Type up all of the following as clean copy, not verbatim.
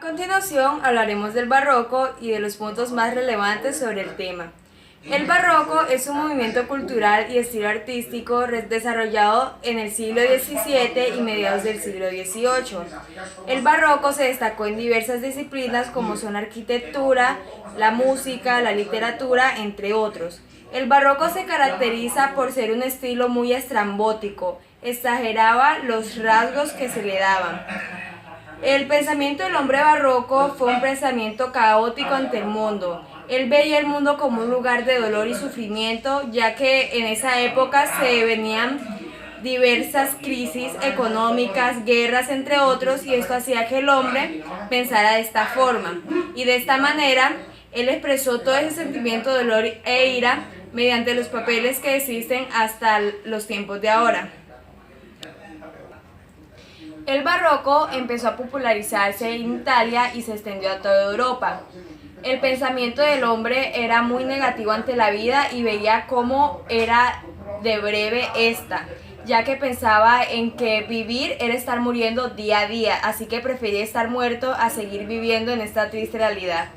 Continuación hablaremos del barroco y de los puntos más relevantes sobre el tema. El barroco es un movimiento cultural y estilo artístico desarrollado en el siglo XVII y mediados del siglo XVIII. El barroco se destacó en diversas disciplinas como son la arquitectura, la música, la literatura, entre otros. El barroco se caracteriza por ser un estilo muy estrambótico, exageraba los rasgos que se le daban. El pensamiento del hombre barroco fue un pensamiento caótico ante el mundo. Él veía el mundo como un lugar de dolor y sufrimiento, ya que en esa época se venían diversas crisis económicas, guerras, entre otros, y esto hacía que el hombre pensara de esta forma. Y de esta manera, él expresó todo ese sentimiento de dolor e ira mediante los papeles que existen hasta los tiempos de ahora. El barroco empezó a popularizarse en Italia y se extendió a toda Europa. El pensamiento del hombre era muy negativo ante la vida y veía cómo era de breve esta, ya que pensaba en que vivir era estar muriendo día a día, así que prefería estar muerto a seguir viviendo en esta triste realidad.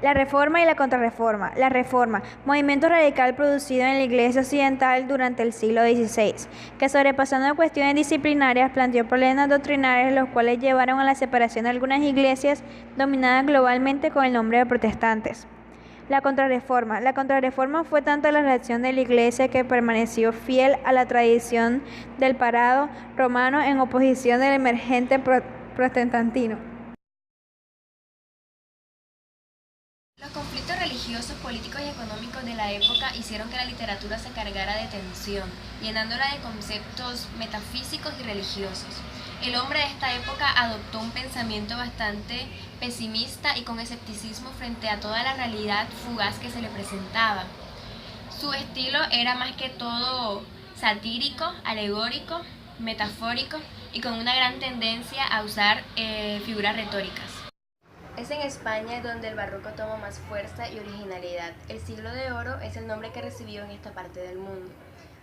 La Reforma y la Contrarreforma. La Reforma, movimiento radical producido en la Iglesia occidental durante el siglo XVI, que sobrepasando cuestiones disciplinarias planteó problemas doctrinarios los cuales llevaron a la separación de algunas iglesias dominadas globalmente con el nombre de protestantes. La Contrarreforma. La Contrarreforma fue tanta la reacción de la Iglesia que permaneció fiel a la tradición del parado romano en oposición del emergente protestantino. Los conflictos religiosos, políticos y económicos de la época hicieron que la literatura se cargara de tensión, llenándola de conceptos metafísicos y religiosos. El hombre de esta época adoptó un pensamiento bastante pesimista y con escepticismo frente a toda la realidad fugaz que se le presentaba. Su estilo era más que todo satírico, alegórico, metafórico y con una gran tendencia a usar figuras retóricas. Es en España donde el barroco toma más fuerza y originalidad. El siglo de oro es el nombre que recibió en esta parte del mundo.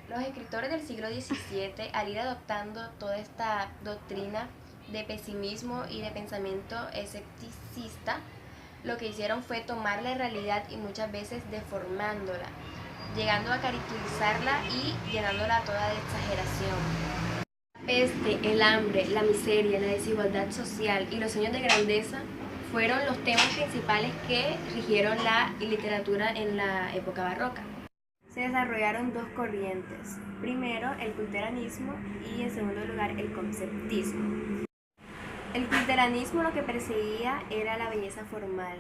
Los escritores del siglo XVII, al ir adoptando toda esta doctrina de pesimismo y de pensamiento escepticista, lo que hicieron fue tomar la realidad y muchas veces deformándola, llegando a caricaturizarla y llenándola toda de exageración. La peste, el hambre, la miseria, la desigualdad social y los sueños de grandeza fueron los temas principales que rigieron la literatura en la época barroca. Se desarrollaron dos corrientes. Primero, el culteranismo y en segundo lugar, el conceptismo. El culteranismo lo que perseguía era la belleza formal.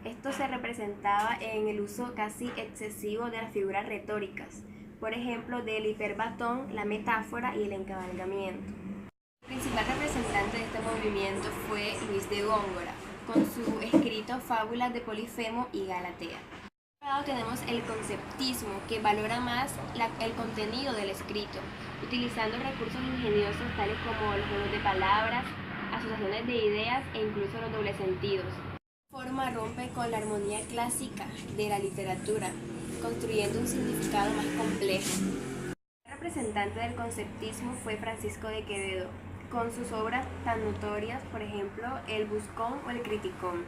Esto se representaba en el uso casi excesivo de las figuras retóricas, por ejemplo, del hiperbatón, la metáfora y el encabalgamiento. El principal representante de este movimiento fue Luis de Góngora, con su escrito Fábulas de Polifemo y Galatea. Por otro lado tenemos el conceptismo, que valora más el contenido del escrito, utilizando recursos ingeniosos tales como los juegos de palabras, asociaciones de ideas e incluso los dobles sentidos. Esta forma rompe con la armonía clásica de la literatura, construyendo un significado más complejo. El representante del conceptismo fue Francisco de Quevedo, con sus obras tan notorias, por ejemplo, El Buscón o El Criticón.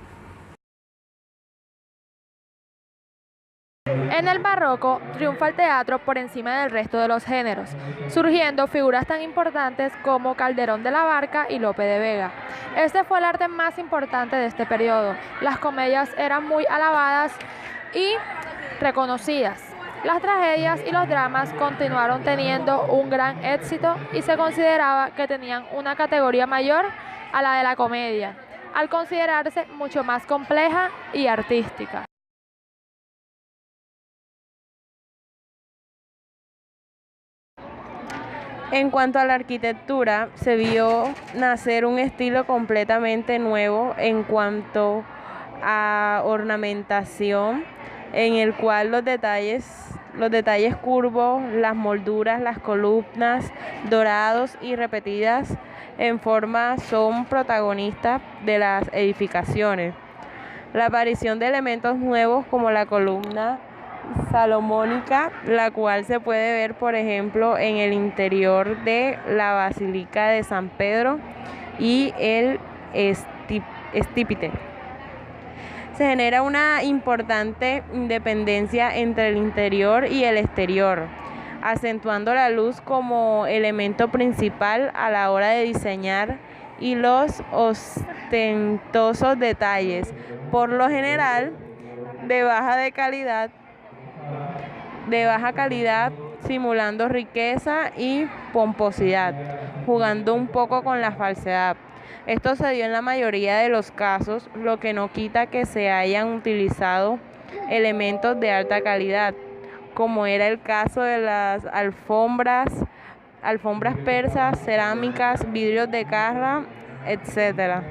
En el barroco triunfa el teatro por encima del resto de los géneros, surgiendo figuras tan importantes como Calderón de la Barca y Lope de Vega. Este fue el arte más importante de este periodo. Las comedias eran muy alabadas y reconocidas. Las tragedias y los dramas continuaron teniendo un gran éxito y se consideraba que tenían una categoría mayor a la de la comedia, al considerarse mucho más compleja y artística. En cuanto a la arquitectura, se vio nacer un estilo completamente nuevo en cuanto a ornamentación, en el cual los detalles curvos, las molduras, las columnas, dorados y repetidas en forma son protagonistas de las edificaciones. La aparición de elementos nuevos como la columna salomónica, la cual se puede ver, por ejemplo, en el interior de la Basílica de San Pedro, y el estípite. Se genera una importante independencia entre el interior y el exterior, acentuando la luz como elemento principal a la hora de diseñar y los ostentosos detalles, por lo general de baja calidad, simulando riqueza y pomposidad, jugando un poco con la falsedad. Esto se dio en la mayoría de los casos, lo que no quita que se hayan utilizado elementos de alta calidad, como era el caso de las alfombras persas, cerámicas, vidrios de Carra, etc.